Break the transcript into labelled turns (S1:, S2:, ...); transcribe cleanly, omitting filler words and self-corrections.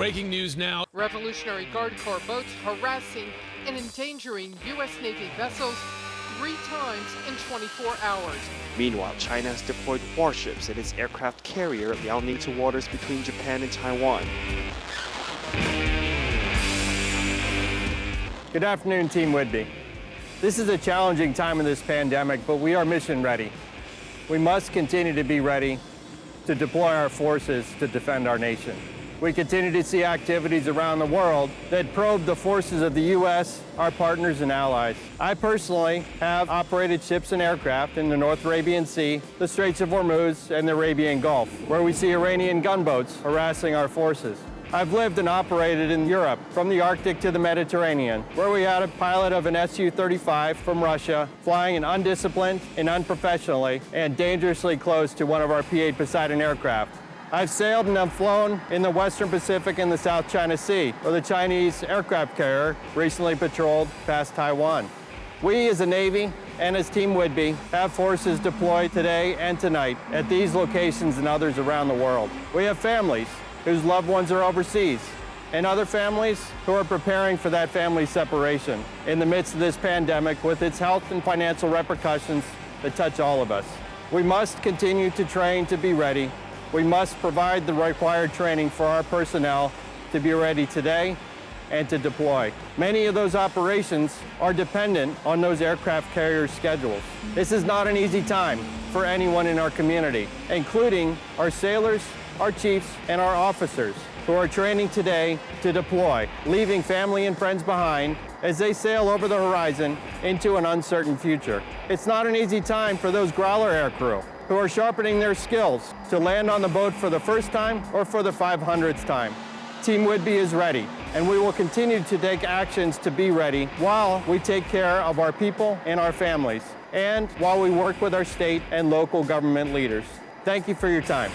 S1: Breaking news now.
S2: Revolutionary Guard Corps boats harassing and endangering U.S. Navy vessels 3 times in 24 hours.
S3: Meanwhile, China has deployed warships in its aircraft carrier Liaoning to waters between Japan and Taiwan.
S4: Good afternoon, Team Whidbey. This is a challenging time in this pandemic, but we are mission ready. We must continue to be ready to deploy our forces to defend our nation. We continue to see activities around the world that probe the forces of the U.S., our partners and allies. I personally have operated ships and aircraft in the North Arabian Sea, the Straits of Hormuz, and the Arabian Gulf, where we see Iranian gunboats harassing our forces. I've lived and operated in Europe, from the Arctic to the Mediterranean, where we had a pilot of an Su-35 from Russia flying an undisciplined and unprofessionally and dangerously close to one of our P-8 Poseidon aircraft. I've sailed and have flown in the Western Pacific and the South China Sea, where the Chinese aircraft carrier recently patrolled past Taiwan. We as a Navy and as Team Whidbey have forces deployed today and tonight at these locations and others around the world. We have families whose loved ones are overseas, and other families who are preparing for that family separation in the midst of this pandemic with its health and financial repercussions that touch all of us. We must continue to train to be ready. We must provide the required training for our personnel to be ready today and to deploy. Many of those operations are dependent on those aircraft carrier schedules. This is not an easy time for anyone in our community, including our sailors, our chiefs, and our officers who are training today to deploy, leaving family and friends behind as they sail over the horizon into an uncertain future. It's not an easy time for those Growler aircrew who are sharpening their skills to land on the boat for the first time or for the 500th time. Team Whidbey is ready, and we will continue to take actions to be ready while we take care of our people and our families, and while we work with our state and local government leaders. Thank you for your time.